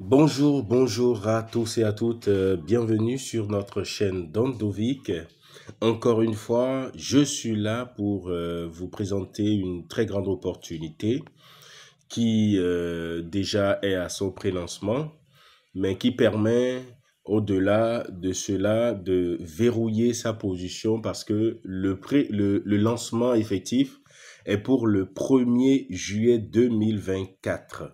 Bonjour à tous et à toutes. Bienvenue sur notre chaîne Dondovic. Encore une fois, je suis là pour vous présenter une très grande opportunité qui déjà est à son pré-lancement, mais qui permet au-delà de cela de verrouiller sa position parce que le lancement effectif est pour le 1er juillet 2024.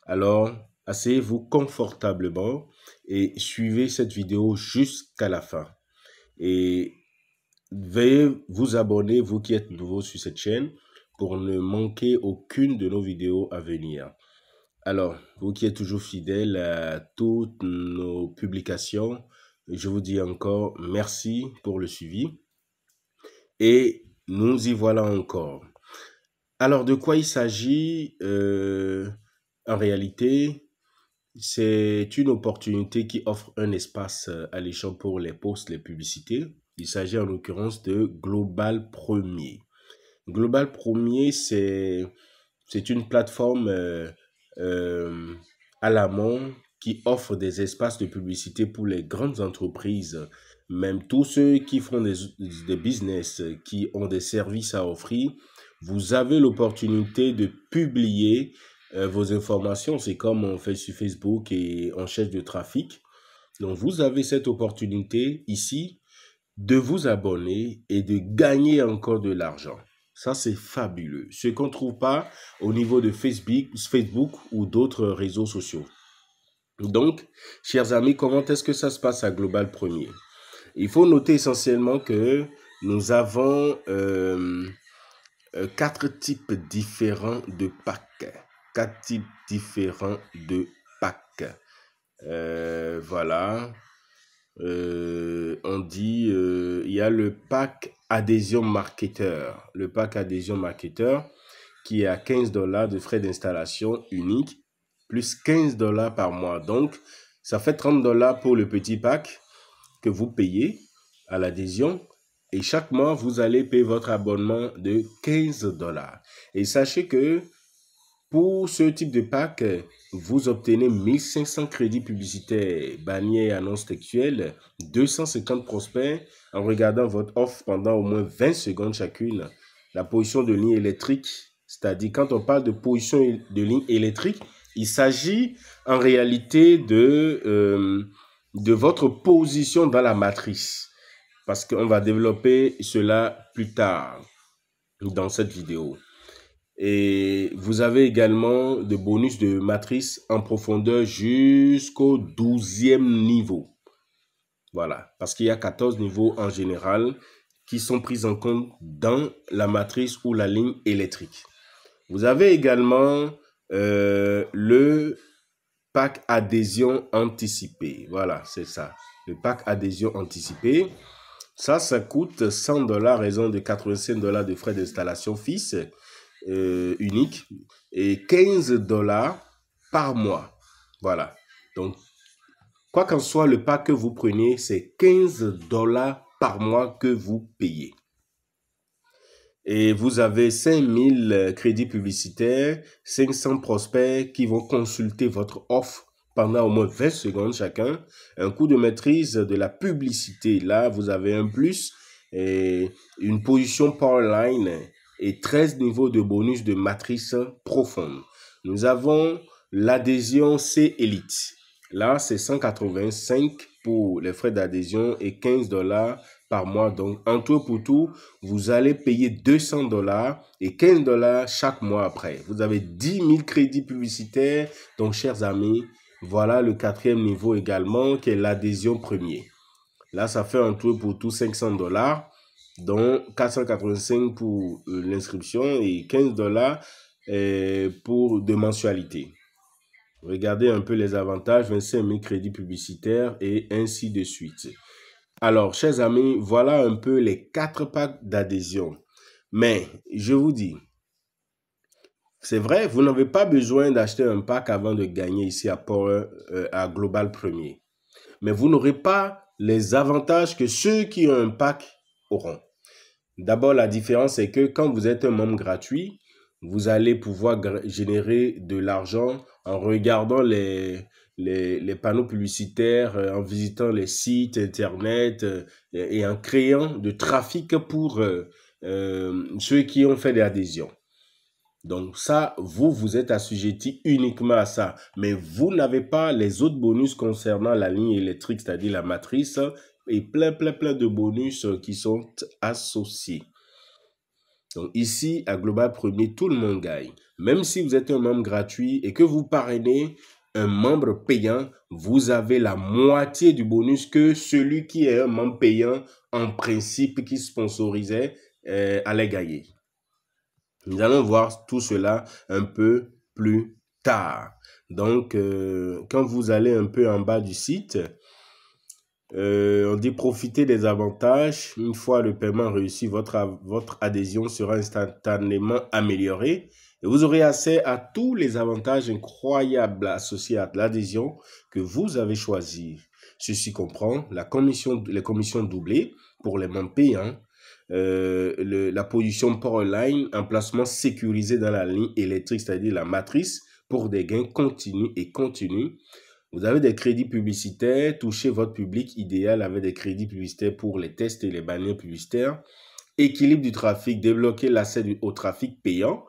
Alors, asseyez-vous confortablement et suivez cette vidéo jusqu'à la fin. Et veuillez vous abonner, vous qui êtes nouveau sur cette chaîne, pour ne manquer aucune de nos vidéos à venir. Alors, vous qui êtes toujours fidèles à toutes nos publications, je vous dis encore merci pour le suivi. Et nous y voilà encore. Alors, de quoi il s'agit en réalité? C'est une opportunité qui offre un espace alléchant pour les posts, les publicités. Il s'agit en l'occurrence de Global Premier. Global Premier, c'est une plateforme à l'amont qui offre des espaces de publicité pour les grandes entreprises, même tous ceux qui font des business, qui ont des services à offrir. Vous avez l'opportunité de publier vos informations. C'est comme on fait sur Facebook et on cherche du trafic. Donc, vous avez cette opportunité ici de vous abonner et de gagner encore de l'argent. Ça, c'est fabuleux. Ce qu'on ne trouve pas au niveau de Facebook ou d'autres réseaux sociaux. Donc, chers amis, comment est-ce que ça se passe à Global Premier? Il faut noter essentiellement que nous avons 4 types différents de packs. 4 types différents de packs. Voilà. On dit, il y a le pack adhésion marketeur. Le pack adhésion marketeur qui est à $15 de frais d'installation unique, plus $15 par mois. Donc, ça fait $30 pour le petit pack que vous payez à l'adhésion. Et chaque mois, vous allez payer votre abonnement de $15. Et sachez que pour ce type de pack, vous obtenez 1500 crédits publicitaires, bannières et annonces textuelles, 250 prospects en regardant votre offre pendant au moins 20 secondes chacune. La position de ligne électrique, c'est-à-dire quand on parle de position de ligne électrique, il s'agit en réalité de votre position dans la matrice. Parce qu'on va développer cela plus tard dans cette vidéo. Et vous avez également de bonus de matrice en profondeur jusqu'au 12e niveau. Voilà, parce qu'il y a 14 niveaux en général qui sont pris en compte dans la matrice ou la ligne électrique. Vous avez également le pack adhésion anticipée. Voilà, c'est ça. Le pack adhésion anticipée. Ça coûte $100 à raison de $85 de frais d'installation fixe unique et $15 par mois. Voilà. Donc, quoi qu'en soit le pack que vous prenez, c'est $15 par mois que vous payez. Et vous avez 5000 crédits publicitaires, 500 prospects qui vont consulter votre offre pendant au moins 20 secondes chacun. Un coût de maîtrise de la publicité. Là, vous avez un plus et une position Powerline et 13 niveaux de bonus de matrice profonde. Nous avons l'adhésion C Elite. Là, c'est 185 pour les frais d'adhésion et $15 par mois. Donc, en tout pour tout, vous allez payer $200 et $15 chaque mois après. Vous avez 10 000 crédits publicitaires. Donc, chers amis, voilà le 4e niveau également, qui est l'adhésion premier. Là, ça fait en tout pour tout $500, dont 485 pour l'inscription et $15 pour de mensualité. Regardez un peu les avantages, 25 000 crédits publicitaires et ainsi de suite. Alors, chers amis, voilà un peu les 4 packs d'adhésion. Mais, je vous dis, c'est vrai, vous n'avez pas besoin d'acheter un pack avant de gagner ici à Global Premier. Mais vous n'aurez pas les avantages que ceux qui ont un pack auront. D'abord, la différence est que quand vous êtes un membre gratuit, vous allez pouvoir générer de l'argent en regardant les les panneaux publicitaires en visitant les sites internet et en créant de trafic pour ceux qui ont fait des adhésions. Donc ça, vous êtes assujetti uniquement à ça. Mais vous n'avez pas les autres bonus concernant la ligne électrique, c'est-à-dire la matrice, et plein de bonus qui sont associés. Donc ici, à Global Premier, tout le monde gagne. Même si vous êtes un membre gratuit et que vous parrainez un membre payant, vous avez la moitié du bonus que celui qui est un membre payant, en principe, qui sponsorisait, allait gagner. Nous allons voir tout cela un peu plus tard. Donc, quand vous allez un peu en bas du site, on dit profiter des avantages. Une fois le paiement réussi, votre adhésion sera instantanément améliorée. Et vous aurez accès à tous les avantages incroyables associés à l'adhésion que vous avez choisi. Ceci comprend les commissions doublées pour les membres payants, la position Powerline, emplacement sécurisé dans la ligne électrique, c'est-à-dire la matrice, pour des gains continus et continus. Vous avez des crédits publicitaires, touchez votre public idéal avec des crédits publicitaires pour les tests et les bannières publicitaires. Équilibre du trafic, débloquer l'accès au trafic payant.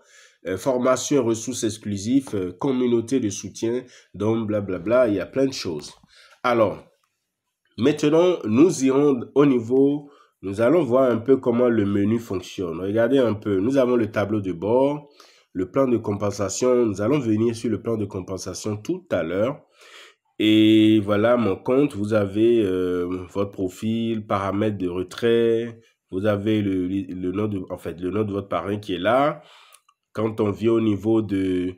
Formation et ressources exclusives, communauté de soutien, donc blablabla, il y a plein de choses. Alors, maintenant, nous irons au niveau... Nous allons voir un peu comment le menu fonctionne. Regardez un peu. Nous avons le tableau de bord, le plan de compensation. Nous allons venir sur le plan de compensation tout à l'heure. Et voilà mon compte. Vous avez votre profil, paramètres de retrait. Vous avez le nom de votre parrain qui est là. Quand on vient au niveau de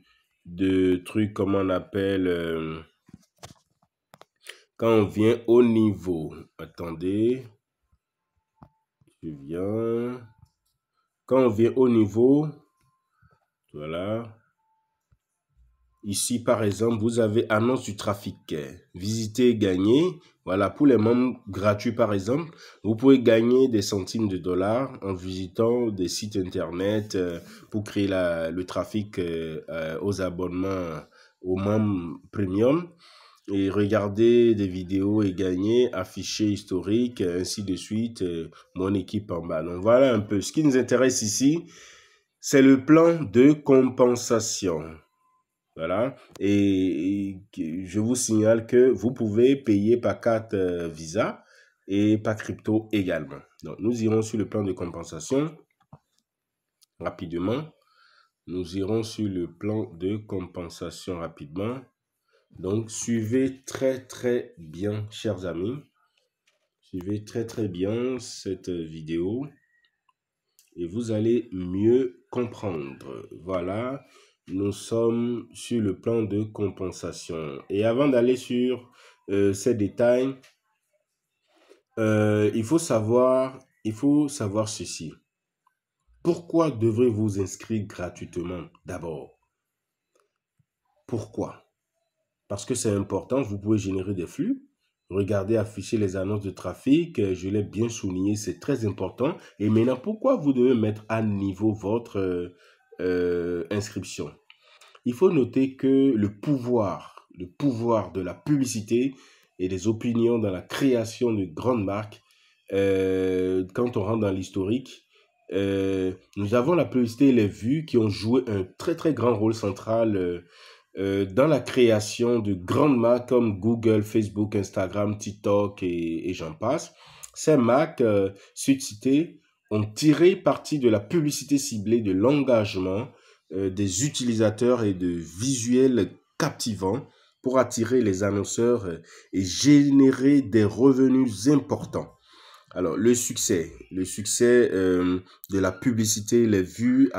trucs, comment on appelle... quand on vient au niveau... Attendez... Je viens. Quand on vient au niveau, voilà. Ici, par exemple, vous avez annonce du trafic. Visiter et gagner. Voilà, pour les membres gratuits, par exemple, vous pouvez gagner des centimes de dollars en visitant des sites internet pour créer le trafic aux abonnements aux membres premium. Et regarder des vidéos et gagner, afficher historique, ainsi de suite, mon équipe en bas. Donc voilà un peu. Ce qui nous intéresse ici, c'est le plan de compensation. Voilà. Et je vous signale que vous pouvez payer par carte Visa et par crypto également. Donc nous irons sur le plan de compensation rapidement. Nous irons sur le plan de compensation rapidement. Donc, suivez très bien, chers amis. Suivez très bien cette vidéo et vous allez mieux comprendre. Voilà, nous sommes sur le plan de compensation. Et avant d'aller sur ces détails, il faut savoir ceci. Pourquoi devrez-vous vous inscrire gratuitement d'abord? Pourquoi? Parce que c'est important, vous pouvez générer des flux. Regardez, afficher les annonces de trafic, je l'ai bien souligné, c'est très important. Et maintenant, pourquoi vous devez mettre à niveau votre inscription? Il faut noter que le pouvoir de la publicité et des opinions dans la création de grandes marques, quand on rentre dans l'historique, nous avons la publicité et les vues qui ont joué un très grand rôle central dans la création de grandes marques comme Google, Facebook, Instagram, TikTok et j'en passe. Ces marques citées ont tiré parti de la publicité ciblée, de l'engagement des utilisateurs et de visuels captivants pour attirer les annonceurs et générer des revenus importants. Alors, le succès de la publicité, les vues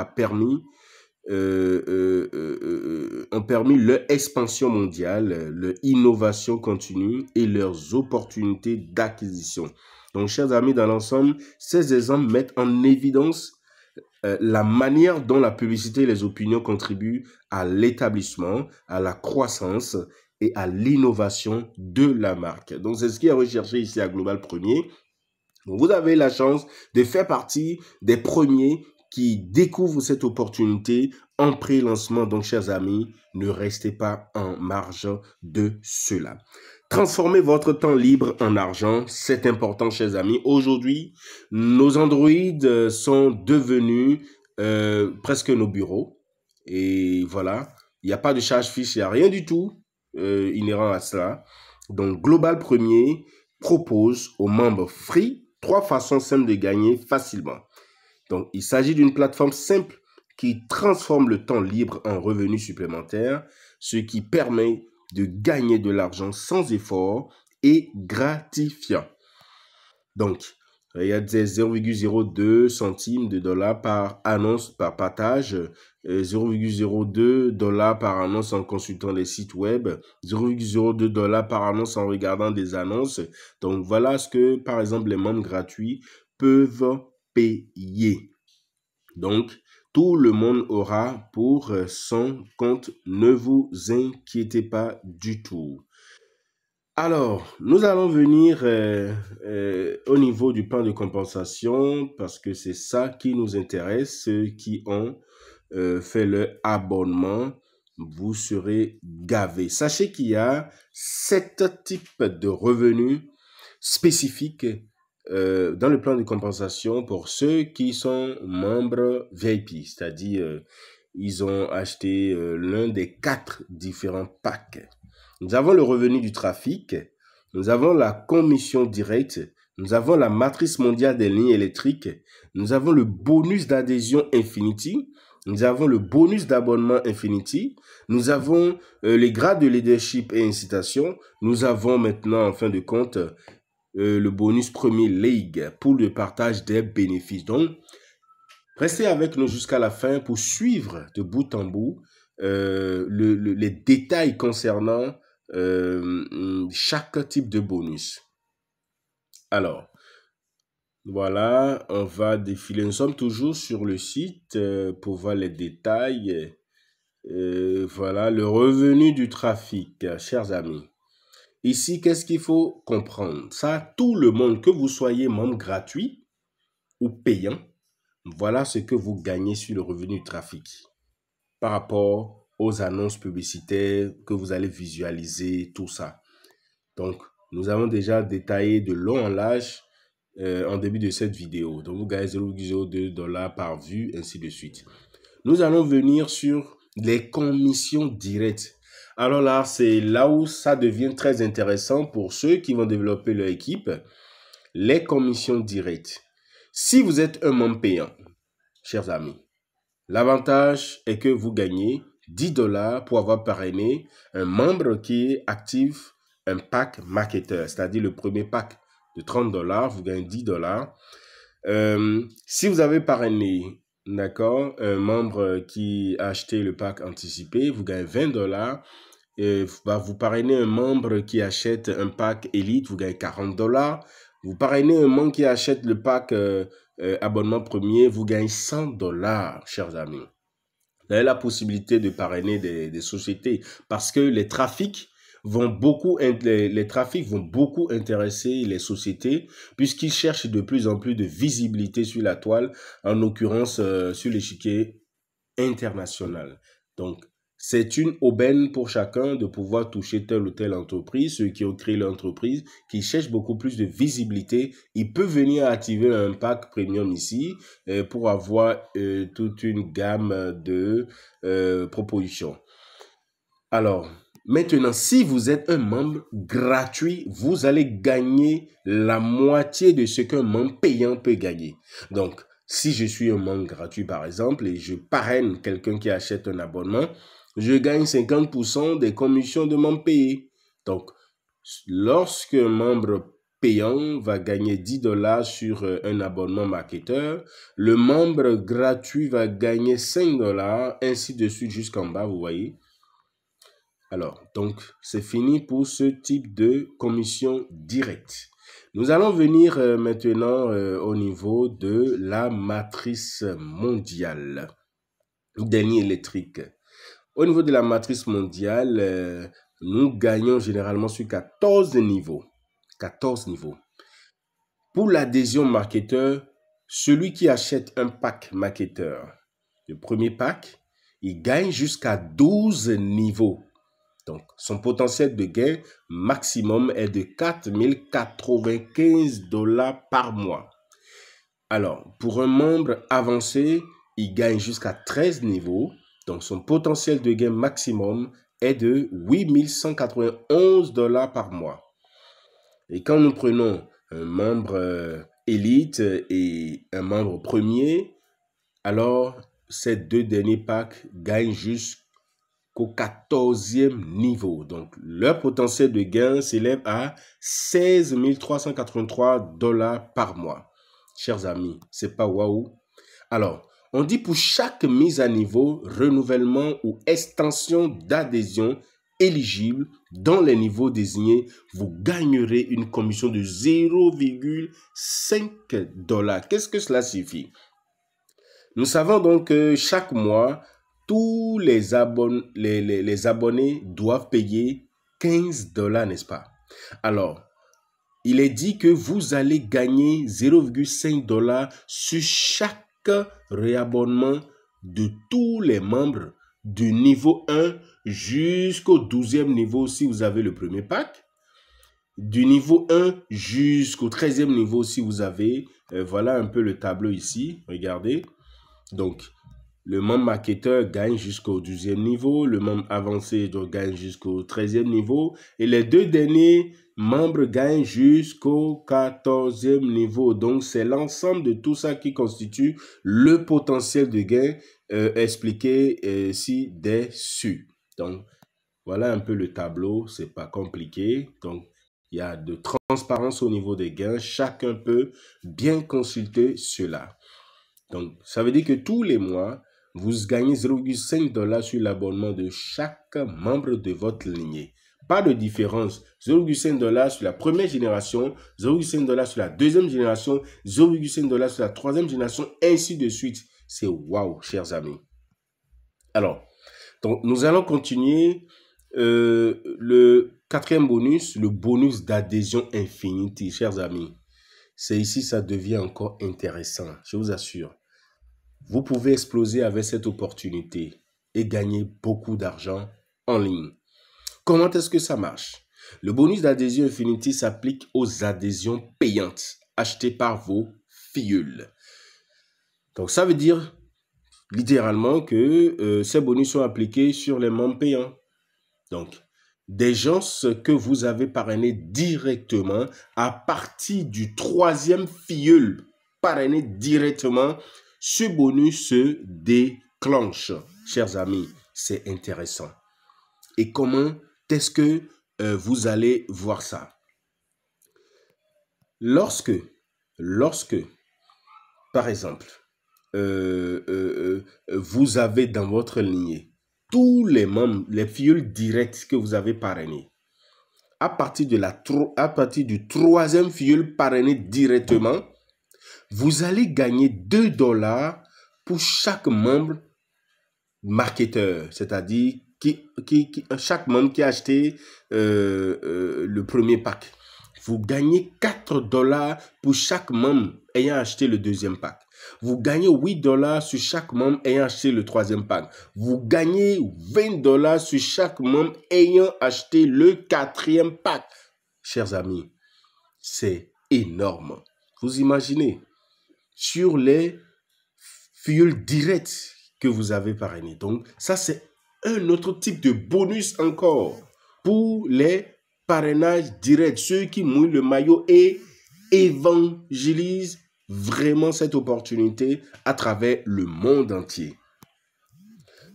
ont permis leur expansion mondiale, leur innovation continue et leurs opportunités d'acquisition. Donc, chers amis, dans l'ensemble, ces exemples mettent en évidence la manière dont la publicité et les opinions contribuent à l'établissement, à la croissance et à l'innovation de la marque. Donc, c'est ce qui est recherché ici à Global Premier. Donc, vous avez la chance de faire partie des premiers qui découvrent cette opportunité en pré-lancement. Donc, chers amis, ne restez pas en marge de cela. Transformez votre temps libre en argent, c'est important, chers amis. Aujourd'hui, nos Android sont devenus presque nos bureaux. Et voilà, il n'y a pas de charge fiche, il n'y a rien du tout inhérent à cela. Donc, Global Premier propose aux membres free 3 façons simples de gagner facilement. Donc, il s'agit d'une plateforme simple qui transforme le temps libre en revenu supplémentaire, ce qui permet de gagner de l'argent sans effort et gratifiant. Donc, regardez 0,02 centimes de dollars par annonce, par partage, 0,02 dollars par annonce en consultant les sites web, 0,02 dollars par annonce en regardant des annonces. Donc, voilà ce que, par exemple, les membres gratuits peuvent payer. Donc, tout le monde aura pour son compte. Ne vous inquiétez pas du tout. Alors, nous allons venir au niveau du plan de compensation parce que c'est ça qui nous intéresse. Ceux qui ont fait leur abonnement, vous serez gavés. Sachez qu'il y a 7 types de revenus spécifiques dans le plan de compensation pour ceux qui sont membres VIP, c'est-à-dire ils ont acheté l'un des 4 différents packs. Nous avons le revenu du trafic, nous avons la commission directe, nous avons la matrice mondiale des lignes électriques, nous avons le bonus d'adhésion Infinity, nous avons le bonus d'abonnement Infinity, nous avons les grades de leadership et incitation, nous avons maintenant en fin de compte le bonus Premier League pour le partage des bénéfices. Donc, restez avec nous jusqu'à la fin pour suivre de bout en bout les détails concernant chaque type de bonus. Alors, voilà, on va défiler. Nous sommes toujours sur le site pour voir les détails. Voilà, le revenu du trafic, chers amis. Ici, qu'est-ce qu'il faut comprendre? Ça, tout le monde, que vous soyez membre gratuit ou payant, voilà ce que vous gagnez sur le revenu du trafic par rapport aux annonces publicitaires que vous allez visualiser, tout ça. Donc, nous avons déjà détaillé de long en large en début de cette vidéo. Donc, vous gagnez 0,02 dollars par vue, ainsi de suite. Nous allons venir sur les commissions directes. Alors là, c'est là où ça devient très intéressant pour ceux qui vont développer leur équipe. Les commissions directes. Si vous êtes un membre payant, chers amis, l'avantage est que vous gagnez 10 dollars pour avoir parrainé un membre qui active un pack marketeur, c'est-à-dire le premier pack de 30 dollars, vous gagnez 10 dollars. Si vous avez parrainé, d'accord, un membre qui a acheté le pack anticipé, vous gagnez 20 dollars. Vous parrainez un membre qui achète un pack Elite, vous gagnez 40 dollars. Vous parrainez un membre qui achète le pack abonnement premier, vous gagnez 100 dollars, chers amis. Vous avez la possibilité de parrainer des sociétés parce que les trafics vont beaucoup intéresser les sociétés puisqu'ils cherchent de plus en plus de visibilité sur la toile, en l'occurrence sur l'échiquier international. Donc, c'est une aubaine pour chacun de pouvoir toucher telle ou telle entreprise. Ceux qui ont créé l'entreprise, qui cherchent beaucoup plus de visibilité, ils peuvent venir activer un pack premium ici pour avoir toute une gamme de propositions. Alors, maintenant, si vous êtes un membre gratuit, vous allez gagner la moitié de ce qu'un membre payant peut gagner. Donc, si je suis un membre gratuit, par exemple, et je parraine quelqu'un qui achète un abonnement, je gagne 50% des commissions de membre payé. Donc, lorsque un membre payant va gagner 10 dollars sur un abonnement marketeur, le membre gratuit va gagner 5 dollars, ainsi de suite jusqu'en bas, vous voyez. Alors, donc, c'est fini pour ce type de commission directe. Nous allons venir maintenant au niveau de la matrice mondiale des lignes électriques. Au niveau de la matrice mondiale, nous gagnons généralement sur 14 niveaux. 14 niveaux. Pour l'adhésion marketeur, celui qui achète un pack marketeur, le premier pack, il gagne jusqu'à 12 niveaux. Donc, son potentiel de gain maximum est de 4 095 $ par mois. Alors, pour un membre avancé, il gagne jusqu'à 13 niveaux. Donc, son potentiel de gain maximum est de 8 191 $ par mois. Et quand nous prenons un membre élite et un membre premier, alors ces deux derniers packs gagnent jusqu'au 14e niveau. Donc, leur potentiel de gain s'élève à 16 383 $ par mois. Chers amis, c'est pas waouh? Alors, on dit pour chaque mise à niveau, renouvellement ou extension d'adhésion éligible dans les niveaux désignés, vous gagnerez une commission de 0,5 $. Qu'est-ce que cela signifie? Nous savons donc que chaque mois, tous les abonnés doivent payer 15 $, n'est-ce pas? Alors, il est dit que vous allez gagner 0,5 $ sur chaque réabonnement de tous les membres du niveau 1 jusqu'au 12e niveau si vous avez le premier pack. Du niveau 1 jusqu'au 13e niveau si vous avez, voilà un peu le tableau ici, regardez. Donc, le membre marketeur gagne jusqu'au 12e niveau, le membre avancé gagne jusqu'au 13e niveau et les deux derniers membres gagnent jusqu'au 14e niveau. Donc, c'est l'ensemble de tout ça qui constitue le potentiel de gain expliqué ici dessus. Donc, voilà un peu le tableau, c'est pas compliqué. Donc, il y a de transparence au niveau des gains. Chacun peut bien consulter cela. Donc, ça veut dire que tous les mois, vous gagnez 0,5 $ sur l'abonnement de chaque membre de votre lignée. Pas de différence. 0,5 $ sur la première génération, 0,5 $ sur la deuxième génération, 0,5 $ sur la troisième génération, ainsi de suite. C'est waouh, chers amis. Alors, donc, nous allons continuer le quatrième bonus, le bonus d'adhésion Infinity, chers amis. C'est ici, ça devient encore intéressant, je vous assure. Vous pouvez exploser avec cette opportunité et gagner beaucoup d'argent en ligne. Comment est-ce que ça marche? Le bonus d'adhésion Infinity s'applique aux adhésions payantes achetées par vos filleuls. Donc, ça veut dire littéralement que ces bonus sont appliqués sur les membres payants. Donc, des gens que vous avez parrainés directement à partir du troisième filleul parrainé directement, ce bonus se déclenche. Chers amis, c'est intéressant. Et comment est-ce que vous allez voir ça? Lorsque, par exemple, vous avez dans votre lignée tous les membres, les filleuls directs que vous avez parrainés, à partir du troisième filleul parrainé directement, vous allez gagner 2 $ pour chaque membre marketeur, c'est-à-dire chaque membre qui a acheté le premier pack. Vous gagnez 4 $ pour chaque membre ayant acheté le deuxième pack. Vous gagnez 8 $ sur chaque membre ayant acheté le troisième pack. Vous gagnez 20 $ sur chaque membre ayant acheté le quatrième pack. Chers amis, c'est énorme. Vous imaginez, sur les filleuls directs que vous avez parrainés. Donc, ça, c'est un autre type de bonus encore pour les parrainages directs, ceux qui mouillent le maillot et évangélisent vraiment cette opportunité à travers le monde entier.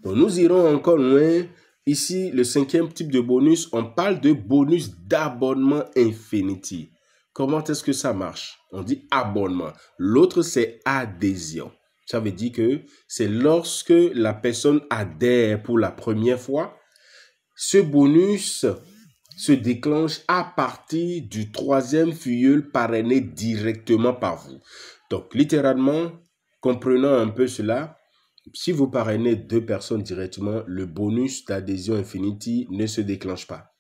Donc, nous irons encore loin. Ici, le cinquième type de bonus, on parle de bonus d'abonnement Infinity. Comment est-ce que ça marche? On dit abonnement. L'autre, c'est adhésion. Ça veut dire que c'est lorsque la personne adhère pour la première fois, ce bonus se déclenche à partir du troisième filleul parrainé directement par vous. Donc, littéralement, comprenant un peu cela, si vous parrainez 2 personnes directement, le bonus d'adhésion Infinity ne se déclenche pas.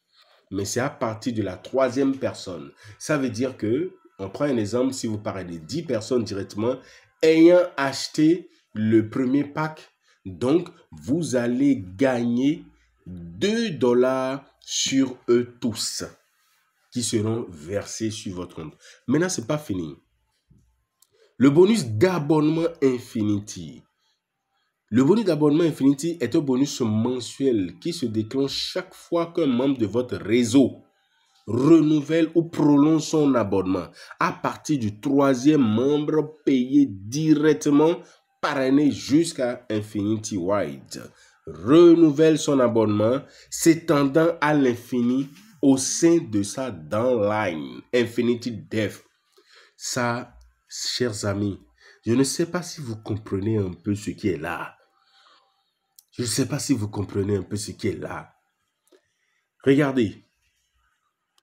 Mais c'est à partir de la troisième personne. Ça veut dire que, on prend un exemple, si vous parrainez 10 personnes directement ayant acheté le premier pack. Donc, vous allez gagner 2 $ sur eux tous qui seront versés sur votre compte. Maintenant, ce n'est pas fini. Le bonus d'abonnement Infinity. Le bonus d'abonnement Infinity est un bonus mensuel qui se déclenche chaque fois qu'un membre de votre réseau renouvelle ou prolonge son abonnement à partir du 3e membre payé directement par année jusqu'à Infinity Wide. Renouvelle son abonnement s'étendant à l'infini au sein de sa downline Infinity Dev. Ça, chers amis, je ne sais pas si vous comprenez un peu ce qui est là. Je ne sais pas si vous comprenez un peu ce qui est là. Regardez.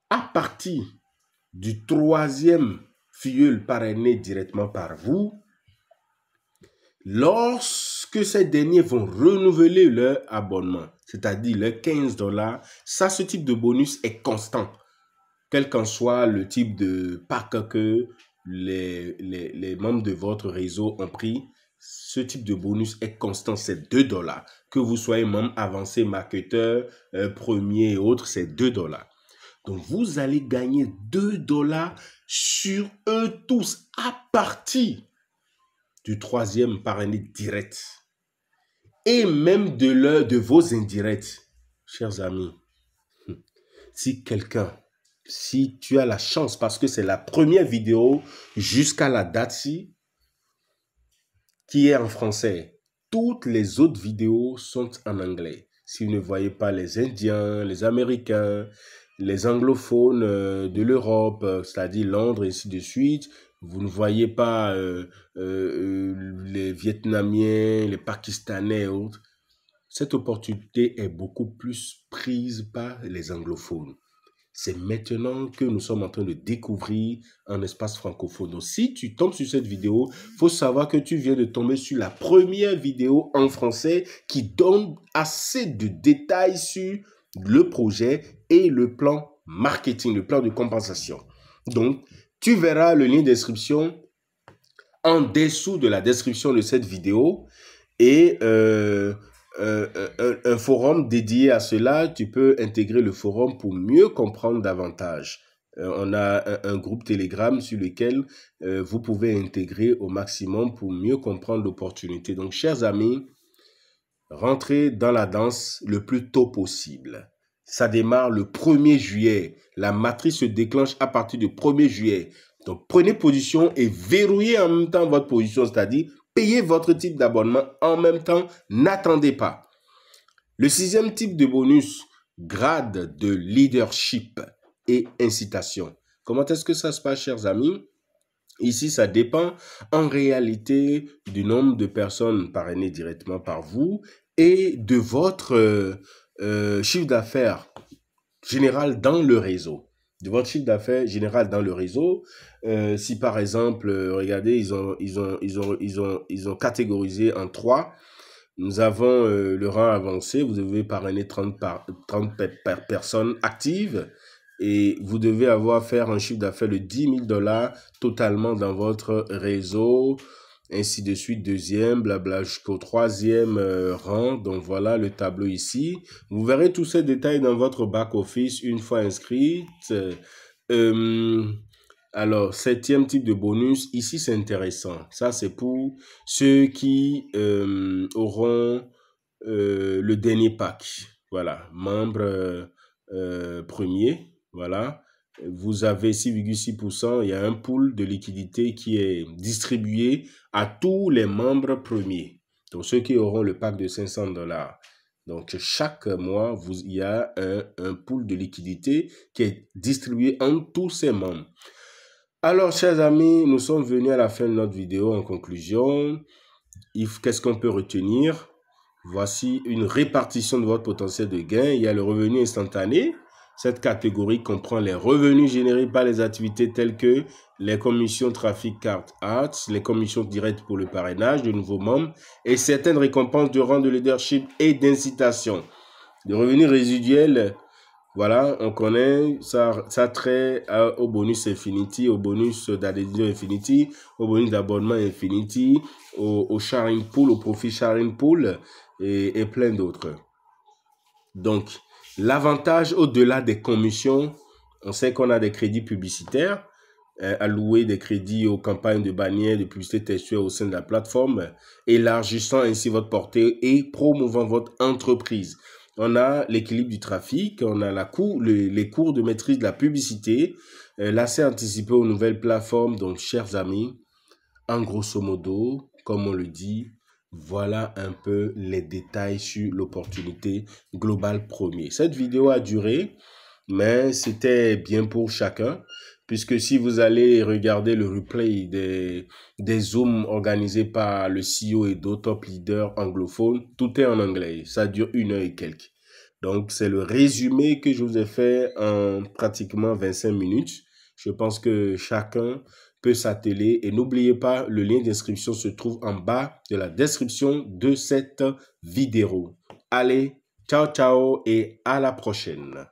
À partir du 3e filleul parrainé directement par vous, lorsque ces derniers vont renouveler leur abonnement, c'est-à-dire le 15 $, ça, ce type de bonus est constant. Quel qu'en soit le type de pack que les membres de votre réseau ont pris, ce type de bonus est constant, c'est 2 $. Que vous soyez membre avancé, marketeur, premier et autres, c'est 2 $. Donc, vous allez gagner 2 $ sur eux tous à partir du 3e parrainé direct. Et même de vos indirects. Chers amis, si tu as la chance, parce que c'est la première vidéo jusqu'à la date-ci qui est en français. Toutes les autres vidéos sont en anglais. Si vous ne voyez pas les Indiens, les Américains, les anglophones de l'Europe, c'est-à-dire Londres et ainsi de suite, vous ne voyez pas les Vietnamiens, les Pakistanais et autres. Cette opportunité est beaucoup plus prise par les anglophones. C'est maintenant que nous sommes en train de découvrir un espace francophone. Donc, si tu tombes sur cette vidéo, il faut savoir que tu viens de tomber sur la première vidéo en français qui donne assez de détails sur le projet et le plan marketing, le plan de compensation. Donc, tu verras le lien d'inscription en dessous de la description de cette vidéo et un forum dédié à cela. Tu peux intégrer le forum pour mieux comprendre davantage. On a un groupe Telegram sur lequel vous pouvez intégrer au maximum pour mieux comprendre l'opportunité. Donc, chers amis, rentrez dans la danse le plus tôt possible. Ça démarre le 1er juillet. La matrice se déclenche à partir du 1er juillet. Donc, prenez position et verrouillez en même temps votre position, c'est-à-dire payez votre type d'abonnement en même temps. N'attendez pas. Le 6e type de bonus, grade de leadership et incitation. Comment est-ce que ça se passe, chers amis? Ici, ça dépend en réalité du nombre de personnes parrainées directement par vous et de votre chiffre d'affaires général dans le réseau. De votre chiffre d'affaires général dans le réseau. Si par exemple, regardez, ils ont catégorisé en 3. Nous avons le rang avancé. Vous devez parrainer 30 personnes actives. Et vous devez faire un chiffre d'affaires de 10 000 $ totalement dans votre réseau, ainsi de suite, 2e, blabla, jusqu'au 3e rang. Donc voilà le tableau ici. Vous verrez tous ces détails dans votre back-office une fois inscrite. Alors, 7e type de bonus, ici c'est intéressant. Ça c'est pour ceux qui auront le dernier pack. Voilà, membre premier. Voilà, vous avez 6,6%. Il y a un pool de liquidité qui est distribué à tous les membres premiers. Donc, ceux qui auront le pack de 500 $. Donc, chaque mois, il y a un pool de liquidité qui est distribué entre tous ces membres. Alors, chers amis, nous sommes venus à la fin de notre vidéo. En conclusion, qu'est-ce qu'on peut retenir? Voici une répartition de votre potentiel de gain. Il y a le revenu instantané. Cette catégorie comprend les revenus générés par les activités telles que les commissions trafic carte ads, les commissions directes pour le parrainage de nouveaux membres et certaines récompenses de rang de leadership et d'incitation. Le revenu résiduel Voilà, on connaît ça trait au bonus Infinity, au bonus d'adhésion Infinity, au bonus d'abonnement Infinity, au sharing pool, au profit sharing pool et plein d'autres. Donc, l'avantage au-delà des commissions, on sait qu'on a des crédits publicitaires, allouer des crédits aux campagnes de bannières, de publicité textuelle au sein de la plateforme, élargissant ainsi votre portée et promouvant votre entreprise. On a l'équilibre du trafic, on a les cours de maîtrise de la publicité, l'accès anticipé aux nouvelles plateformes. Donc, chers amis, en grosso modo, comme on le dit, voilà un peu les détails sur l'opportunité globale premier. Cette vidéo a duré, mais c'était bien pour chacun, puisque si vous allez regarder le replay des Zooms organisés par le CEO et d'autres top leaders anglophones, tout est en anglais. Ça dure 1 heure et quelques. Donc, c'est le résumé que je vous ai fait en pratiquement 25 minutes. Je pense que chacun peut s'atteler. Et n'oubliez pas, le lien d'inscription se trouve en bas de la description de cette vidéo. Allez, ciao, ciao et à la prochaine.